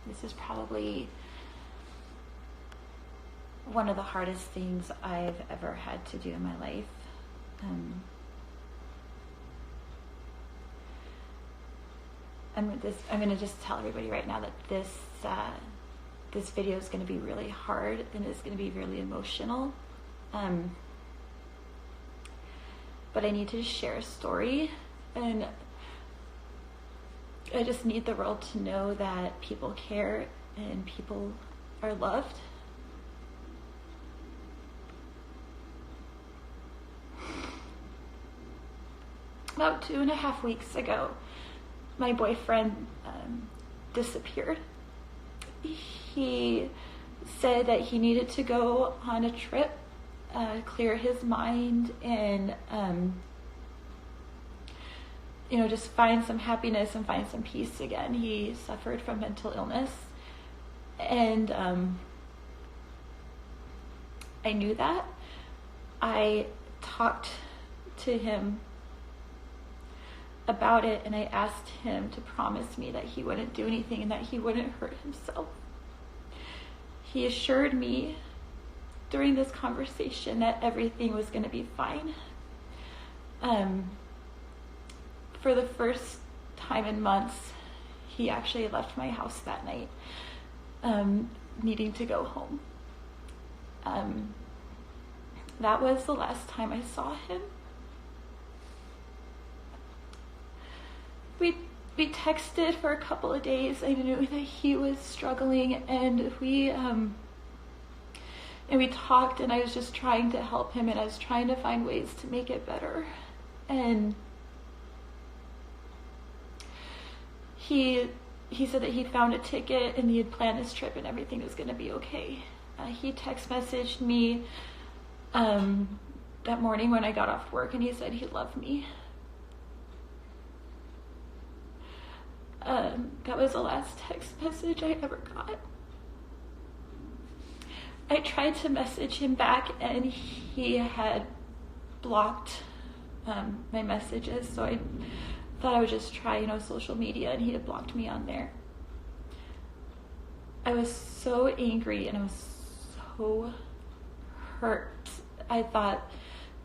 This is probably one of the hardest things I've ever had to do in my life. I'm going to just tell everybody right now that this video is going to be really hard and it's going to be really emotional. But I need to share a story, and I just need the world to know that people care and people are loved. About 2.5 weeks ago, my boyfriend disappeared. He said that he needed to go on a trip, clear his mind, and just find some happiness and find some peace again. He suffered from mental illness, and I knew that. I talked to him about it, and I asked him to promise me that he wouldn't do anything and that he wouldn't hurt himself. He assured me during this conversation that everything was going to be fine. For the first time in months, he actually left my house that night, needing to go home. That was the last time I saw him. We texted for a couple of days. I knew that he was struggling, and we talked, and I was just trying to help him, and I was trying to find ways to make it better. And he said that he found a ticket and he had planned his trip and everything was going to be okay. He text messaged me that morning when I got off work, and he said he loved me. That was the last text message I ever got. I tried to message him back, and he had blocked my messages, so I thought I would just try, social media, and he had blocked me on there. I was so angry and I was so hurt. I thought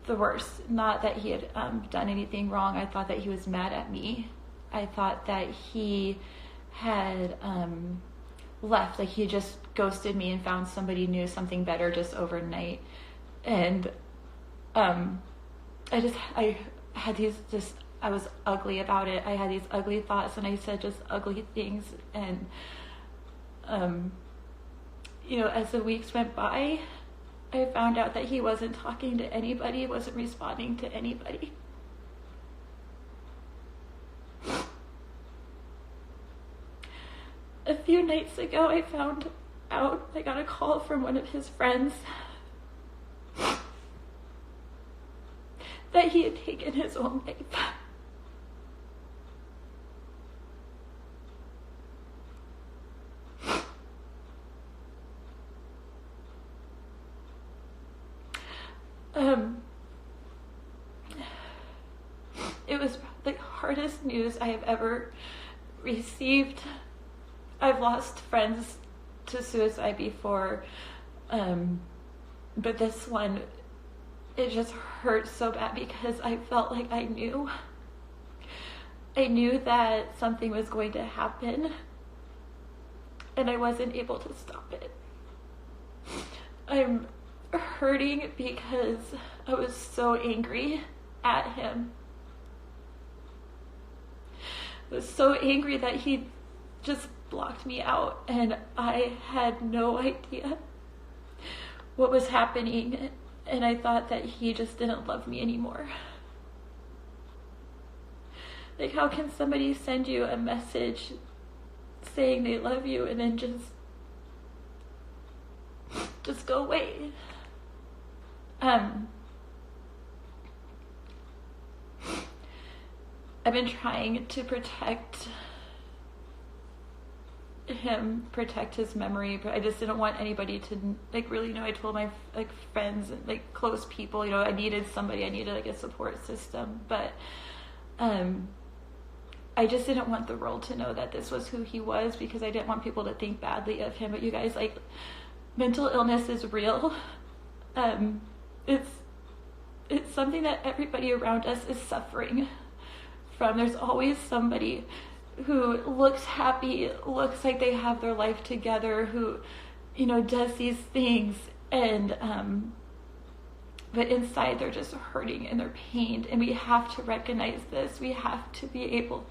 the worst, not that he had done anything wrong. I thought that he was mad at me. I thought that he had left, like he just ghosted me and found somebody new, something better just overnight. And I was ugly about it. I had these ugly thoughts, and I said just ugly things. And as the weeks went by, I found out that he wasn't talking to anybody, wasn't responding to anybody. A few nights ago, I found out, I got a call from one of his friends that he had taken his own life. It was the hardest news I have ever received. I've lost friends to suicide before, but this one, it just hurt so bad because I felt like I knew that something was going to happen, and I wasn't able to stop it. I'm hurting because I was so angry at him. I was so angry that he just blocked me out, and I had no idea what was happening, and I thought that he just didn't love me anymore. Like, how can somebody send you a message saying they love you and then just go away? I've been trying to protect him, protect his memory, but I just didn't want anybody to really know. I told my friends and close people, I needed somebody, I needed a support system, but I I just didn't want the world to know that this was who he was, because I didn't want people to think badly of him. But you guys, like, mental illness is real. It's something that everybody around us is suffering from. There's always somebody who looks happy, looks like they have their life together, who, you know, does these things, and but inside they're just hurting and they're pained. And we have to recognize this. We have to be able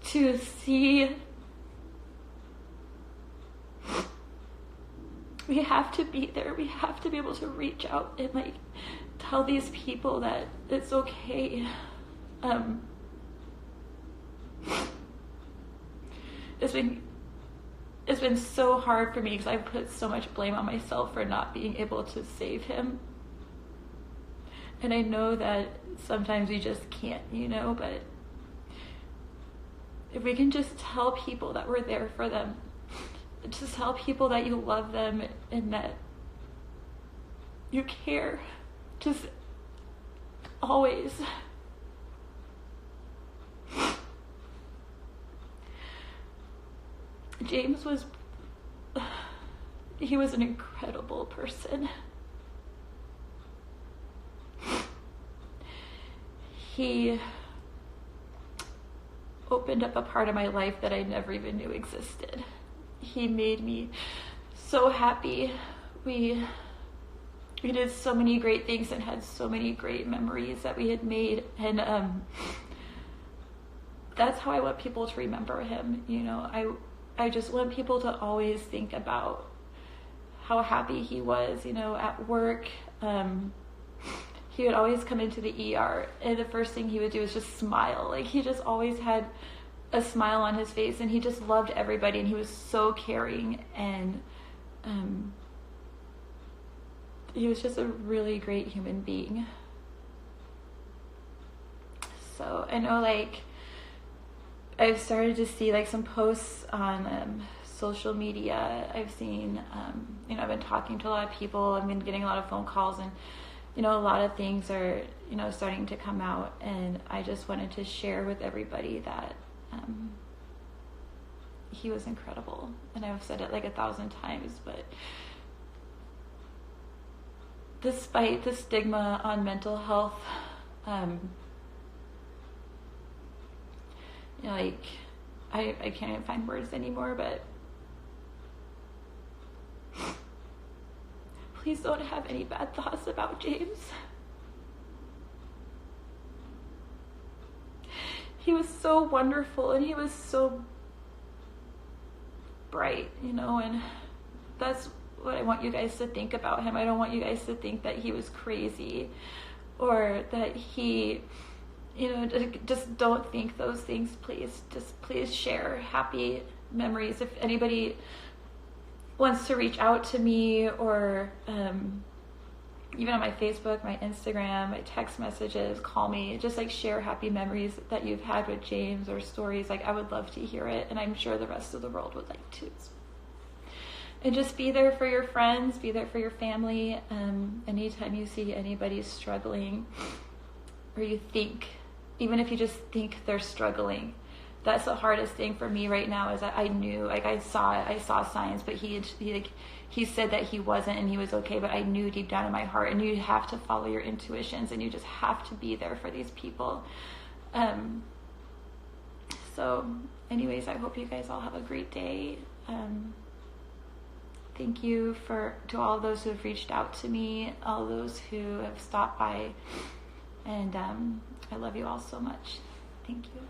to see. We have to be there. We have to be able to reach out and, like, tell these people that it's okay. It's been so hard for me, because I've put so much blame on myself for not being able to save him. And I know that sometimes we just can't, you know, but if we can just tell people that we're there for them, just tell people that you love them and that you care, just always. James was an incredible person. He opened up a part of my life that I never even knew existed. He made me so happy. We did so many great things and had so many great memories that we had made, and that's how I want people to remember him. You know, I just want people to always think about how happy he was, you know, at work. He would always come into the ER, and the first thing he would do is just smile. Like, he just always had a smile on his face, and he just loved everybody, and he was so caring, and he was just a really great human being. So I know, like, I've started to see, like, some posts on social media. I've seen, you know, I've been talking to a lot of people. I've been getting a lot of phone calls, and, you know, a lot of things are, you know, starting to come out. And I just wanted to share with everybody that he was incredible. And I've said it like 1,000 times, but despite the stigma on mental health, you know, like, I can't even find words anymore, but please don't have any bad thoughts about James. He was so wonderful, and he was so bright, you know, and that's what I want you guys to think about him. I don't want you guys to think that he was crazy, or that he, you know, just don't think those things, please. Just please share happy memories. If anybody wants to reach out to me, or even on my Facebook, my Instagram, my text messages, call me, just, like, share happy memories that you've had with James, or stories. Like, I would love to hear it, and I'm sure the rest of the world would like to. And just be there for your friends, be there for your family. Anytime you see anybody struggling, or you think, even if you just think they're struggling, that's the hardest thing for me right now, is that I knew, like, I saw signs, but he said that he wasn't, and he was okay, but I knew deep down in my heart. And you have to follow your intuitions, and you just have to be there for these people. So anyways, I hope you guys all have a great day. Thank you to all those who have reached out to me, all those who have stopped by, and I love you all so much. Thank you.